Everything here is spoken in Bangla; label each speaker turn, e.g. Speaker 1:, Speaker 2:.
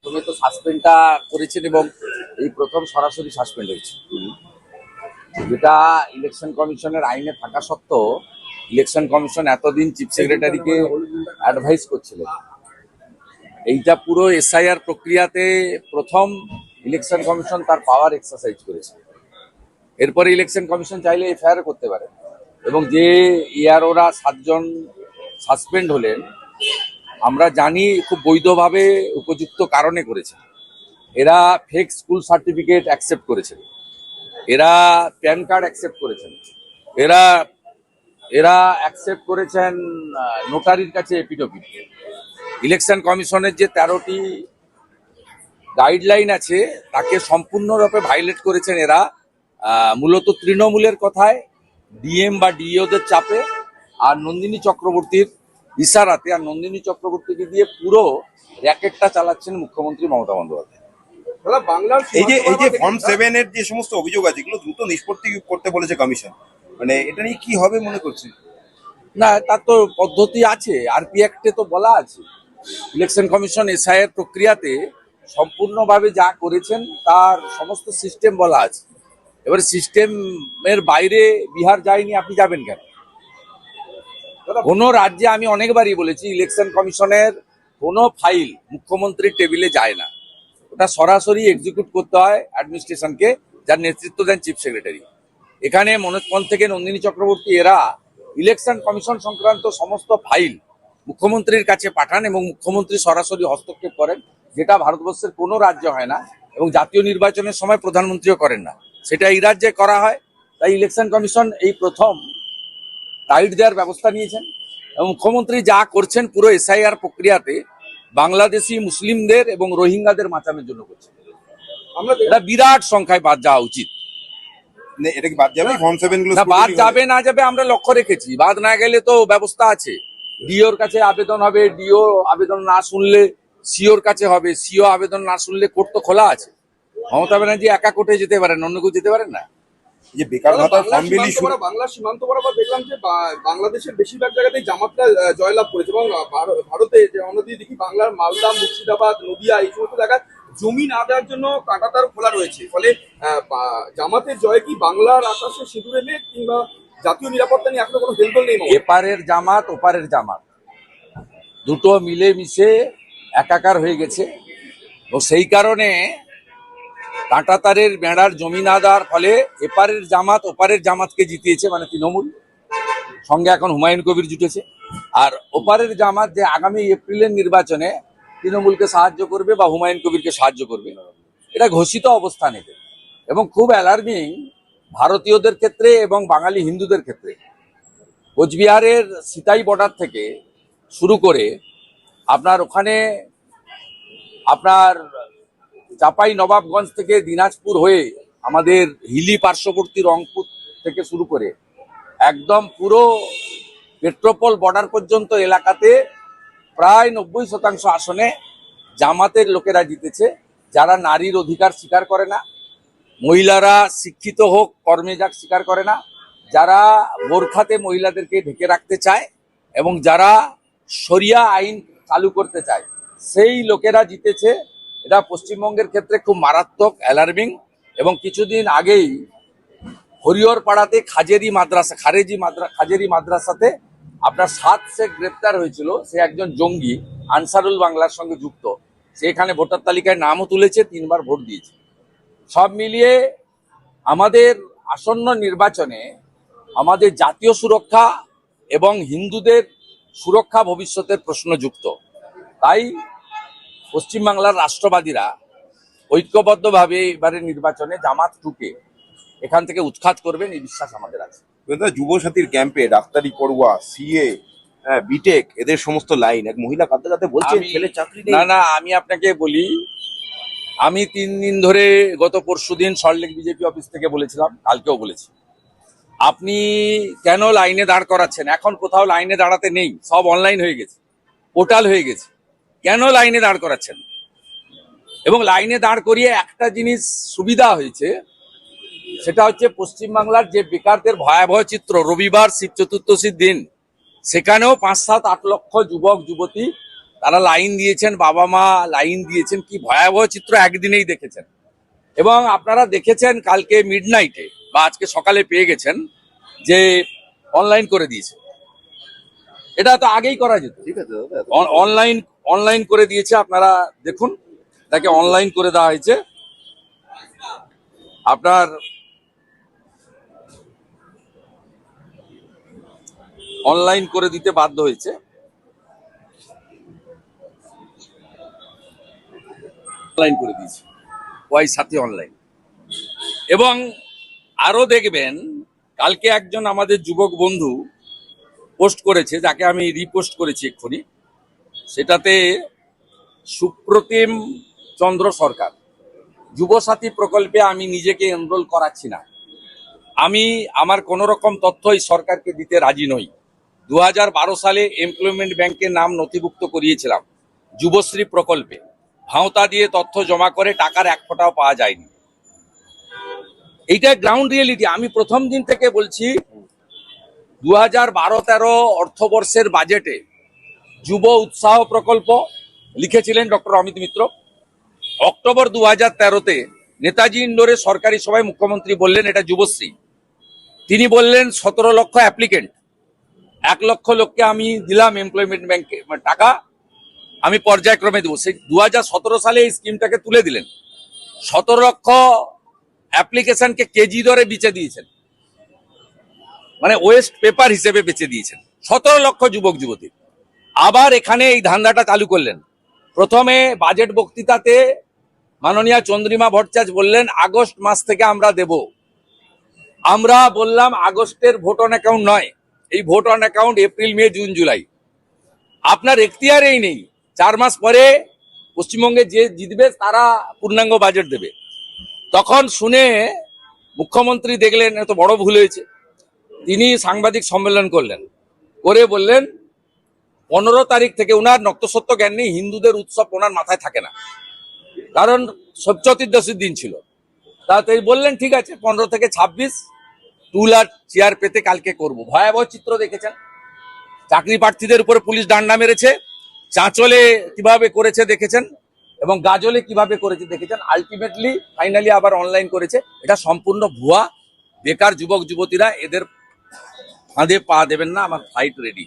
Speaker 1: প্রথমে তো সাসপেন্ডটা করেছেন এবং এই প্রথম সরাসরি সাসপেন্ড হয়েছে, যেটা ইলেকশন কমিশনের আইনে থাকা সত্ত্বেও ইলেকশন কমিশন এতদিন চিফ সেক্রেটারিকে অ্যাডভাইস করছিলেন। এইটা পুরো এসআইআর প্রক্রিয়াতে প্রথম ইলেকশন কমিশন তার পাওয়ার এক্সারসাইজ করেছে। এরপরে ইলেকশন কমিশন চাইলে এফআইআর করতে পারে, এবং যে ইয়ারোরা 7 জন সাসপেন্ড হলেন আমরা জানি খুব বৈধভাবে উপযুক্ত কারণে করেছে। এরা ফেক স্কুল সার্টিফিকেট অ্যাকসেপ্ট করেছেন, এরা প্যান কার্ড অ্যাকসেপ্ট করেছেন, এরা এরা অ্যাকসেপ্ট করেছেন নোটারির কাছে এপিডোপিট। ইলেকশন কমিশনের যে 13টি গাইডলাইন আছে তাকে সম্পূর্ণরূপে ভাইলেট করেছেন এরা, মূলত তৃণমূলের কথায়, ডিএম বা ডিইওদের চাপে, আর নন্দিনী চক্রবর্তীর ইশারাতে, আর নন্দিনী চক্রবর্তীকে দিয়ে পুরো র্যাকেটটা চালাচ্ছেন মুখ্যমন্ত্রী মমতা বন্দ্যোপাধ্যায়।
Speaker 2: এই যে ফর্ম 7 এর যে সমস্ত অভিযোগ আছে এগুলো দ্রুত নিষ্পত্তি করতে বলেছে কমিশন, মানে এটা নিয়ে কি হবে মনে করছেন?
Speaker 1: না, তার তো পদ্ধতি আছে, আরপি অ্যাক্টে তো বলা আছে। ইলেকশন কমিশন এসআইআর প্রক্রিয়াতে সম্পূর্ণভাবে যা করেছেন তার সমস্ত সিস্টেম বলা আছে। এবার সিস্টেমের বাইরে বিহার যায়নি, আপনি যাবেন কেন? কোনো রাজ্যে, আমি অনেকবারই বলেছি, ইলেকশন কমিশনের কোনো ফাইল মুখ্যমন্ত্রীর টেবিলে যায় না, ওটা সরাসরি এক্সিকিউট করতে হয় অ্যাডমিনিস্ট্রেশনকে, যার নেতৃত্ব দেন চিফ সেক্রেটারি। এখানে মনোজ পল থেকে নন্দিনী চক্রবর্তী এরা ইলেকশন কমিশন সংক্রান্ত সমস্ত ফাইল মুখ্যমন্ত্রীর কাছে পাঠান এবং মুখ্যমন্ত্রী সরাসরি হস্তক্ষেপ করেন, যেটা ভারতবর্ষের কোনো রাজ্য হয় না, এবং জাতীয় নির্বাচনের সময় প্রধানমন্ত্রীও করেন না, সেটা এই রাজ্যে করা হয়। তাই ইলেকশন কমিশন এই প্রথম টাইট দেওয়ার ব্যবস্থা নিয়েছেন, এবং মুখ্যমন্ত্রী যা করছেন পুরো এসআইআর প্রক্রিয়াতে বাংলাদেশি মুসলিমদের এবং রোহিঙ্গাদের বাঁচানোর জন্য করছেন। এটা বিরাট সংখ্যায় বাদ যাওয়া উচিত।
Speaker 2: এটা কি বাদ যাবে ফর্ম 7 গুলো?
Speaker 1: বাদ যাবে না যাবে আমরা লক্ষ্য রেখেছি, বাদ না গেলে তো ব্যবস্থা আছে। ডিওর কাছে আবেদন হবে, ডিও আবেদন না শুনলে সিওর কাছে হবে, সিও আবেদন না শুনলে কোর্ট তো খোলা আছে। মমতা ব্যানার্জি একা কোর্টে যেতে পারেন, অন্য কেউ যেতে পারেন না।
Speaker 2: যে বেকার ভাতা ফর্ম বিলি
Speaker 3: বাংলা সীমান্ত বরাবর দেখলাম যে বাংলাদেশের বেশিরভাগ জায়গাতেই জামাতরা জয়লাভ করেছে, এবং ভারতে যে অন্যদিকে দেখি বাংলার মালদা, মুর্শিদাবাদ, নদিয়া এই সমস্ত জায়গায় জমি না দেওয়ার জন্য কাঁটাতার খোলা রয়েছে। ফলে জামাতের জয় কি বাংলার আকাশে সিঁদুরে মেঘ, কিংবা জাতীয় নিরাপত্তা নিয়ে এখনো কোনো হেলদোল নেই?
Speaker 1: এপারের জামাত ওপারের জামাত দুটো মিলে মিশে একাকার হয়ে গেছে, ও সেই কারণে কাঁটাতারের বেড়ার জমি না দেওয়ার ফলে এপারের জামাত ওপারের জামাতকে জিতিয়েছে, মানে তৃণমূল সঙ্গে এখন হুমায়ুন কবির জুটেছে। আর ওপারের জামাত যে আগামী এপ্রিলের নির্বাচনে তৃণমূলকে সাহায্য করবে বা হুমায়ুন কবিরকে সাহায্য করবে, এটা ঘোষিত অবস্থান এদের, এবং খুব অ্যালার্মিং ভারতীয়দের ক্ষেত্রে এবং বাঙালি হিন্দুদের ক্ষেত্রে। কোচবিহারের সিতাই বর্ডার থেকে শুরু করে আপনার ওখানে আপনার চাপাই নবাবগঞ্জ থেকে দিনাজপুর হয়ে আমাদের হিলি পার্শ্ববর্তী রংপুর থেকে শুরু করে একদম পুরো পেট্রোপল বর্ডার পর্যন্ত এলাকাতে প্রায় 90% আসনে জামাতের লোকেরা জিতেছে, যারা নারীর অধিকার স্বীকার করে না, মহিলারা শিক্ষিত হোক কর্মে যাক স্বীকার করে না, যারা বোরখাতে মহিলাদেরকে ঢেকে রাখতে চায় এবং যারা শরিয়া আইন চালু করতে চায়, সেই লোকেরা জিতেছে। এটা পশ্চিমবঙ্গের ক্ষেত্রে খুব মারাত্মক, অ্যালার্মিং। এবং কিছুদিন আগেই হরিহরপাড়াতে খাজেরি মাদ্রাসাতে আপনার 7 শেখ গ্রেপ্তার হয়েছিল, সে একজন জঙ্গি আনসারুল বাংলার সঙ্গে যুক্ত, সে এখানে ভোটার তালিকায় নামও তুলেছে, 3 বার ভোট দিয়েছে। সব মিলিয়ে আমাদের আসন্ন নির্বাচনে আমাদের জাতীয় সুরক্ষা এবং হিন্দুদের সুরক্ষা ভবিষ্যতের প্রশ্ন যুক্ত। তাই পশ্চিমবাংলার রাষ্ট্রবাদীরা ঐক্যবদ্ধভাবে এবারের নির্বাচনে জামাত টুকে এখান থেকে উৎখাত করবেন, এই বিশ্বাস আমাদের আছে।
Speaker 2: যুবসাথীর ক্যাম্পে ডাক্তারি পড়ুয়া, সিএ, বিটেক এদের সমস্ত লাইন এক মহিলা কাঁদতে কাঁদতে বলছেন ছেলে চাকরি নেই।
Speaker 1: না, আমি আপনাকে বলি, আমি 3 দিন ধরে গত পরশুদিন সল্টলেক বিজেপি অফিস থেকে বলেছিলাম, কালকেও বলেছি, আপনি কেন লাইনে দাঁড় করাচ্ছেন? এখন কোথাও লাইনে দাঁড়াতে নেই, সব অনলাইন হয়ে গেছে, পোর্টাল হয়ে গেছে, কেন লাইনে দাঁড় করাচ্ছেন? এবং লাইনে দাঁড় করিয়ে একটা জিনিস সুবিধা হয়েছে, সেটা হচ্ছে পশ্চিমবাংলার যে বেকারদের ভয়াবহ চিত্র, রবিবার শিব চতুর্দশীর দিন সেখানেও 5, 7, 8 লক্ষ যুবক যুবতী তারা লাইন দিয়েছেন, বাবা মা লাইন দিয়েছেন, কি ভয়াবহ চিত্র একদিনেই দেখেছেন। এবং আপনারা দেখেছেন কালকে মিডনাইটে বা আজকে সকালে পেয়ে গেছেন যে অনলাইন করে দিয়েছে। এটা তো আগেই করা যেত,
Speaker 2: ঠিক আছে দাদা,
Speaker 1: অনলাইন অনলাইন করে দিয়েছে। আপনারা দেখুন, তাকে অনলাইন করে দেওয়া হয়েছে। আপনার অনলাইন করে দিতে বাধ্য হয়েছে। অনলাইন করে দিয়েছে, ওই সাথে অনলাইন। এবং আরো দেখবেন কালকে একজন আমাদের যুবক বন্ধু পোস্ট করেছে, যাকে আমি রিপোস্ট করেছি এক্ষুনি, সেটাতে সুপ্রতিম চন্দ্র সরকার, যুবসাথী প্রকল্পে আমি নিজেকে এনরোল করাচ্ছি না, আমি আমার কোন রকম তথ্য এই সরকারকে দিতে রাজি নই। 2012 সালে এমপ্লয়মেন্ট ব্যাংকের নাম নথিভুক্ত করিয়েছিলাম যুবশ্রী প্রকল্পে, ভাওতা দিয়ে তথ্য জমা করে টাকার এক ফোঁটাও পাওয়া যায়নি। এইটা গ্রাউন্ড রিয়েলিটি। আমি প্রথম দিন থেকে বলছি, 2012-13 অর্থবর্ষের বাজেটে যুব উৎসাহ প্রকল্প লিখেছিলেন ডক্টর অমিত মিত্র। অক্টোবর 2013-তে নেতাজি ইন্ডোরে সরকারি সভায় মুখ্যমন্ত্রী বললেন এটা যুবশ্রী। তিনি বললেন 17 লক্ষ অ্যাপ্লিকেন্ট, 1 লক্ষ লোককে আমি দিলাম এমপ্লয়মেন্ট ব্যাংকে টাকা, আমি পর্যায়ক্রমে দেবো। সেই 2017 সালে এই স্কিমটাকে তুলে দিলেন। 17 লক্ষ অ্যাপ্লিকেশনকে কেজি দরে বেচে দিয়েছেন, মানে ওয়েস্ট পেপার হিসেবে বেচে দিয়েছেন 17 লক্ষ যুবক যুবতী। আবার এখানে এই ধান্দাটা চালু করলেন। প্রথমে বাজেট বক্তৃতাতে মাননীয় চন্দ্রিমা ভট্টাচার্য বললেন আগস্ট মাস থেকে আমরা দেব। আমরা বললাম আগস্টের ভোট অন অ্যাকাউন্ট নয়, এই vote on account April May June July. আপনার এখতিয়ারেই নেই, 4 মাস পরে পশ্চিমবঙ্গে যে জিতবে তারা পূর্ণাঙ্গ বাজেট দেবে। তখন শুনে মুখ্যমন্ত্রী দেখলেন এত বড় ভুল হয়েছে, তিনি সাংবাদিক সম্মেলন করলেন, করে বললেন 15 তারিখ থেকে, ওনার নক্তসত্য জ্ঞান নেই, হিন্দুদের উৎসব ওনার মাথায় থাকে না, কারণ চতুর্দশীর দিন ছিল। তাই বললেন ঠিক আছে 15 থেকে 26 টুল আর চেয়ার পেতে কালকে করব। ভয়াবহ চিত্র দেখেছেন, চাকরি প্রার্থীদের উপরে পুলিশ ডান্ডা মেরেছে, চাঁচলে কিভাবে করেছে দেখেছেন, এবং গাজলে কিভাবে করেছে দেখেছেন। আলটিমেটলি ফাইনালি আবার অনলাইন করেছে। এটা সম্পূর্ণ ভুয়া। বেকার যুবক যুবতীরা এদের ফাঁদে পা দেবেন না। আমার ফ্লাইট রেডি।